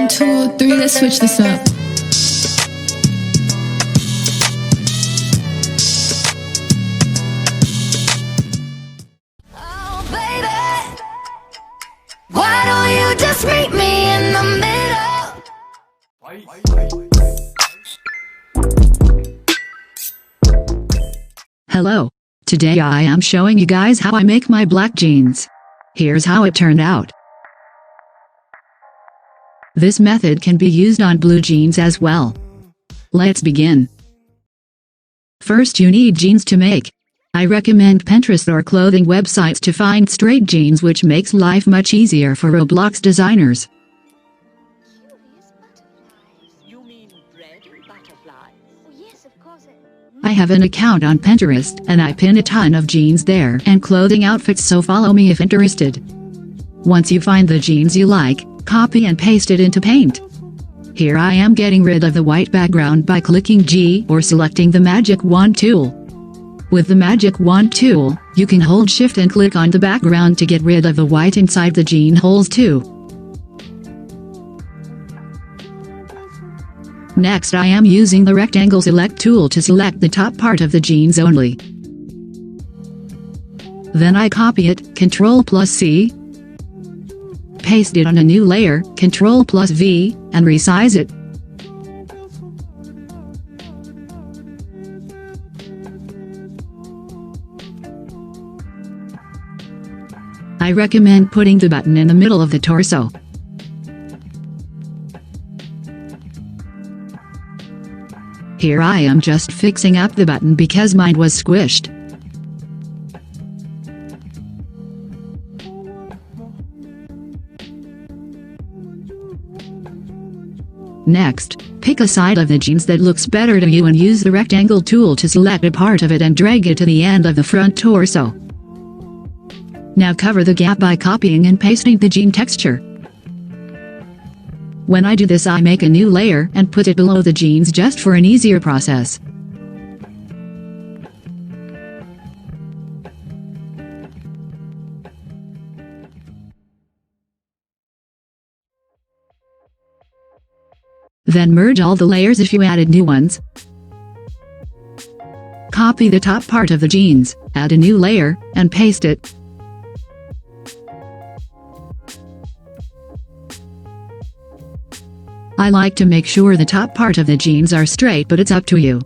1, 2, 3, let's switch this up. Oh, baby, why don't you just meet me in the middle? Hello. Today I am showing you guys how I make my black jeans. Here's how it turned out. This method can be used on blue jeans as well. Let's begin. First you need jeans to make. I recommend Pinterest or clothing websites to find straight jeans, which makes life much easier for Roblox designers. You mean bread and butterflies? Oh, yes, of course. I have an account on Pinterest and I pin a ton of jeans there and clothing outfits, so follow me if interested. Once you find the jeans you like, copy and paste it into Paint. Here I am getting rid of the white background by clicking G or selecting the magic wand tool. With the magic wand tool, you can hold shift and click on the background to get rid of the white inside the jean holes too. Next I am using the rectangle select tool to select the top part of the jeans only. Then I copy it, Ctrl+C, paste it on a new layer, Ctrl+V, and resize it. I recommend putting the button in the middle of the torso. Here I am just fixing up the button because mine was squished. Next, pick a side of the jeans that looks better to you and use the rectangle tool to select a part of it and drag it to the end of the front torso. Now cover the gap by copying and pasting the jean texture. When I do this, I make a new layer and put it below the jeans just for an easier process. Then merge all the layers if you added new ones. Copy the top part of the jeans, add a new layer, and paste it. I like to make sure the top part of the jeans are straight, but it's up to you.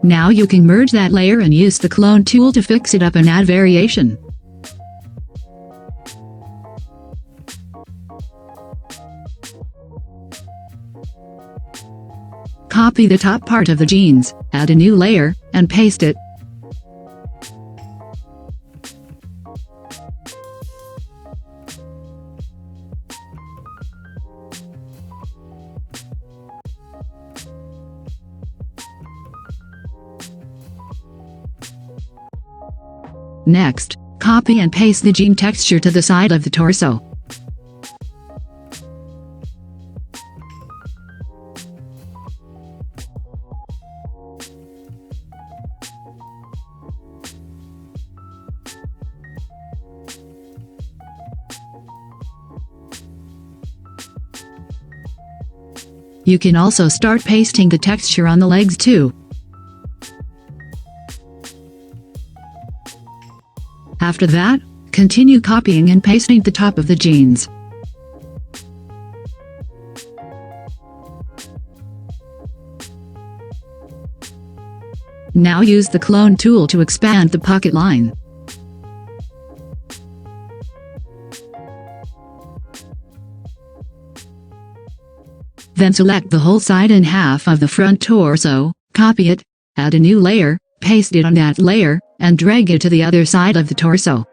Now you can merge that layer and use the clone tool to fix it up and add variation. Copy the top part of the jeans, add a new layer, and paste it. Next, copy and paste the jean texture to the side of the torso. You can also start pasting the texture on the legs too. After that, continue copying and pasting the top of the jeans. Now use the clone tool to expand the pocket line. Then select the whole side and half of the front torso, copy it, add a new layer, paste it on that layer, and drag it to the other side of the torso.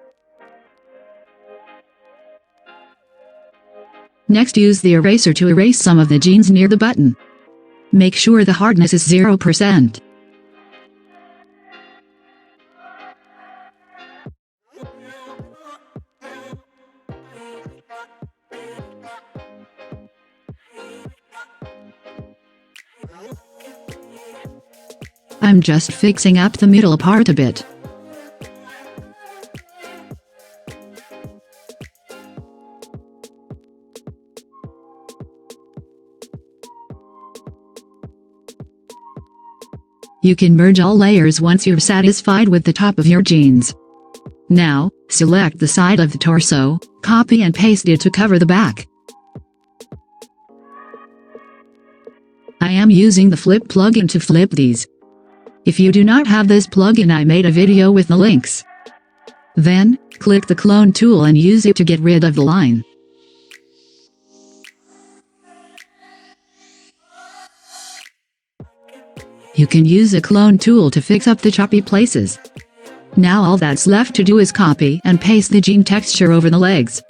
Next, use the eraser to erase some of the jeans near the button. Make sure the hardness is 0%. I'm just fixing up the middle part a bit. You can merge all layers once you're satisfied with the top of your jeans. Now, select the side of the torso, copy and paste it to cover the back. I am using the flip plugin to flip these. If you do not have this plugin, I made a video with the links. Then, click the clone tool and use it to get rid of the line. You can use a clone tool to fix up the choppy places. Now all that's left to do is copy and paste the jean texture over the legs.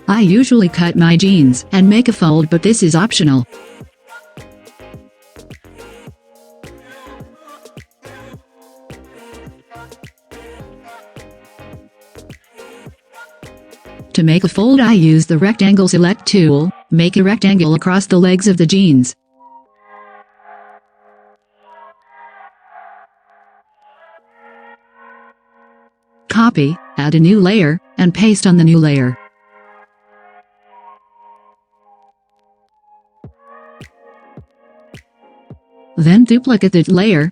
I usually cut my jeans and make a fold, but this is optional. To make a fold, I use the rectangle select tool, make a rectangle across the legs of the jeans. Copy, add a new layer, and paste on the new layer. Then duplicate the layer.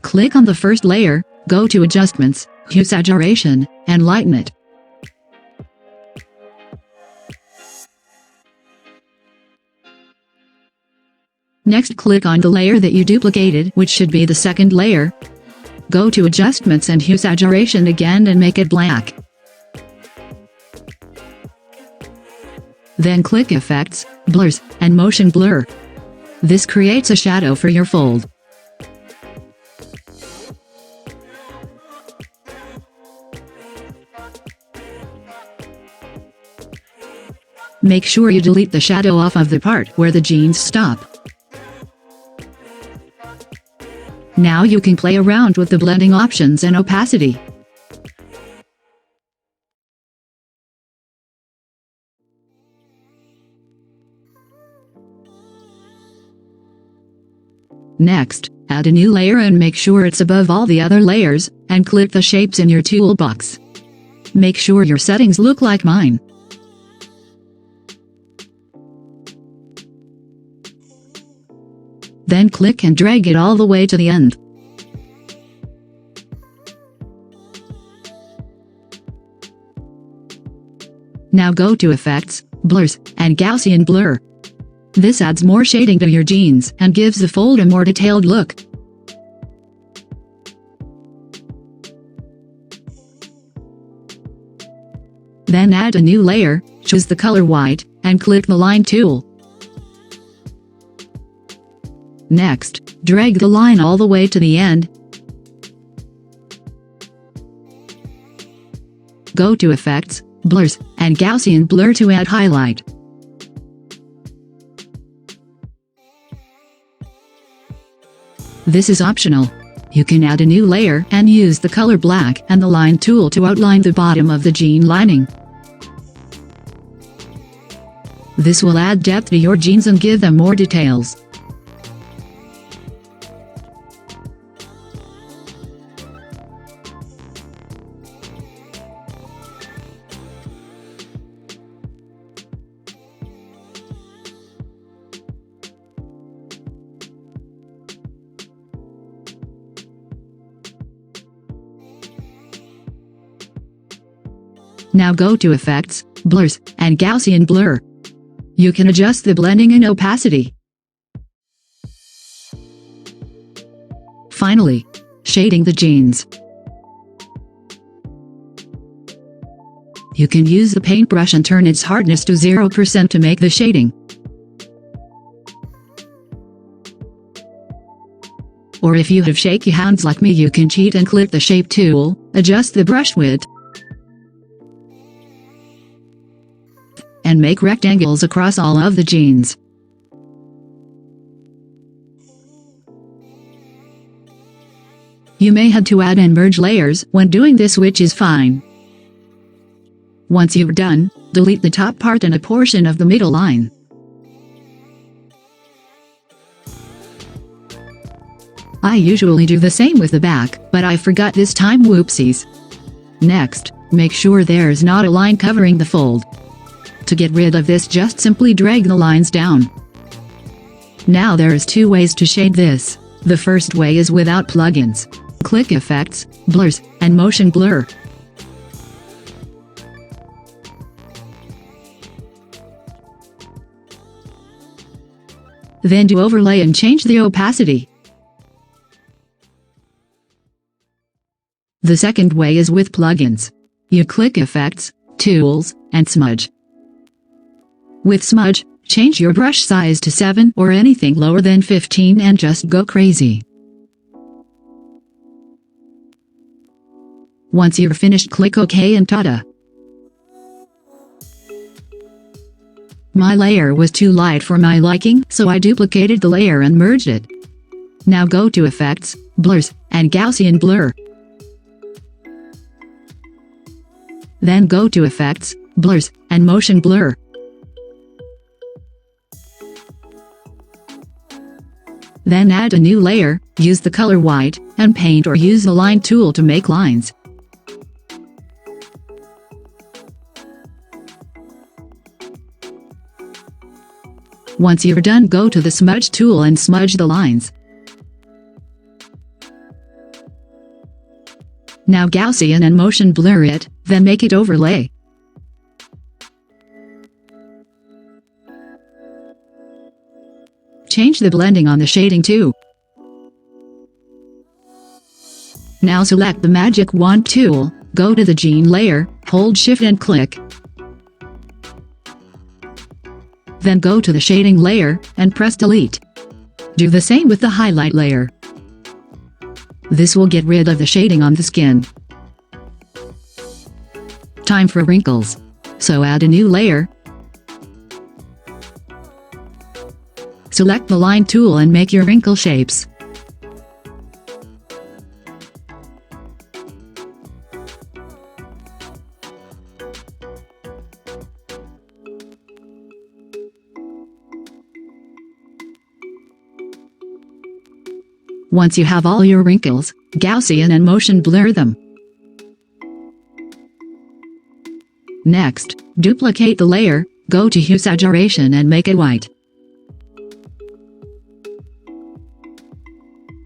Click on the first layer, go to Adjustments, Hue Saturation, and lighten it. Next, click on the layer that you duplicated, which should be the second layer. Go to Adjustments and Hue Saturation again and make it black. Then click Effects, Blurs, and Motion Blur. This creates a shadow for your fold. Make sure you delete the shadow off of the part where the jeans stop. Now you can play around with the blending options and opacity. Next, add a new layer and make sure it's above all the other layers, and click the shapes in your toolbox. Make sure your settings look like mine. Then click and drag it all the way to the end. Now go to Effects, Blurs, and Gaussian Blur. This adds more shading to your jeans and gives the fold a more detailed look. Then add a new layer, choose the color white, and click the Line tool. Next, drag the line all the way to the end. Go to Effects, Blurs, and Gaussian Blur to add highlight. This is optional. You can add a new layer and use the color black and the Line tool to outline the bottom of the jean lining. This will add depth to your jeans and give them more details. Now go to Effects, Blurs, and Gaussian Blur. You can adjust the blending and opacity. Finally, shading the jeans. You can use the paintbrush and turn its hardness to 0% to make the shading. Or if you have shaky hands like me, you can cheat and click the Shape tool, adjust the brush width, and make rectangles across all of the jeans. You may have to add and merge layers when doing this, which is fine. Once you're done, delete the top part and a portion of the middle line. I usually do the same with the back, but I forgot this time, whoopsies. Next, make sure there's not a line covering the fold. To get rid of this, just simply drag the lines down. Now there's two ways to shade this. The first way is without plugins. Click Effects, Blurs, and Motion Blur. Then do Overlay and change the opacity. The second way is with plugins. You click Effects, Tools, and Smudge. With Smudge, change your brush size to 7 or anything lower than 15 and just go crazy. Once you're finished, click OK and ta-da! My layer was too light for my liking, so I duplicated the layer and merged it. Now go to Effects, Blurs, and Gaussian Blur. Then go to Effects, Blurs, and Motion Blur. Then add a new layer, use the color white, and paint or use the line tool to make lines. Once you're done, go to the Smudge tool and smudge the lines. Now Gaussian and Motion Blur it, then make it overlay. Change the blending on the shading too. Now select the Magic Wand tool, go to the gene layer, hold Shift and click. Then go to the shading layer, and press Delete. Do the same with the highlight layer. This will get rid of the shading on the skin. Time for wrinkles. So add a new layer. Select the line tool and make your wrinkle shapes. Once you have all your wrinkles, Gaussian and Motion Blur them. Next, duplicate the layer, go to Hue Saturation and make it white.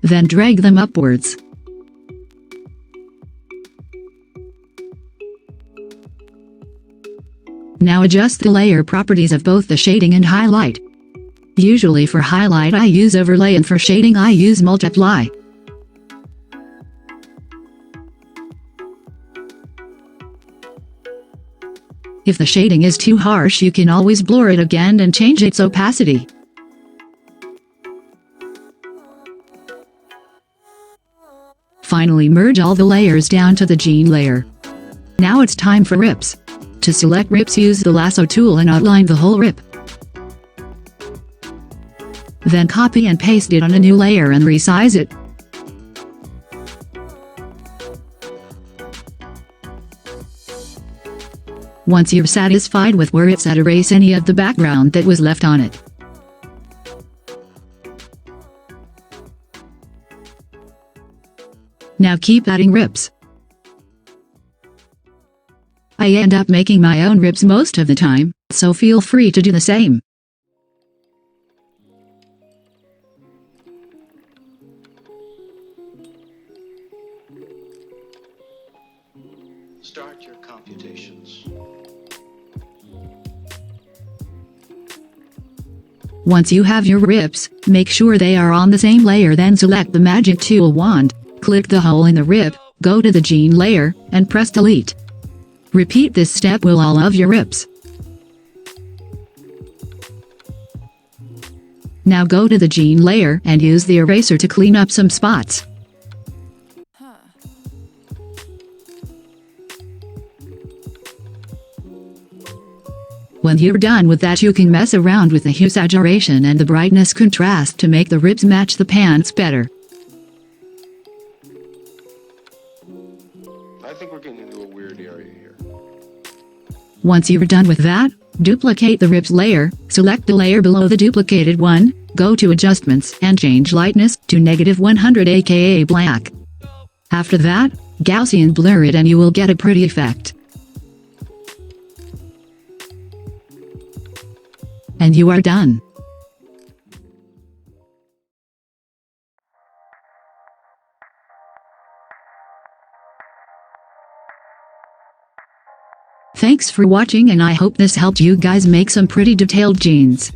Then drag them upwards. Now adjust the layer properties of both the shading and highlight. Usually for highlight I use overlay and for shading I use multiply. If the shading is too harsh, you can always blur it again and change its opacity. Finally, merge all the layers down to the gene layer. Now it's time for rips. To select rips, use the lasso tool and outline the whole rip. Then copy and paste it on a new layer and resize it. Once you're satisfied with where it's at, erase any of the background that was left on it. Now keep adding rips. I end up making my own rips most of the time, so feel free to do the same. Start your computations. Once you have your rips, make sure they are on the same layer, then select the Magic Tool wand, click the hole in the rip, go to the gene layer, and press Delete. Repeat this step with all of your rips. Now go to the gene layer and use the eraser to clean up some spots. When you're done with that, you can mess around with the hue saturation and the brightness contrast to make the rips match the pants better. I think we're getting into a weird area here. Once you're done with that, Duplicate the ripped layer, select the layer below the duplicated one, go to Adjustments and change lightness to -100 aka black. After that, Gaussian blur it and you will get a pretty effect. And you are done. Thanks for watching and I hope this helped you guys make some pretty detailed jeans.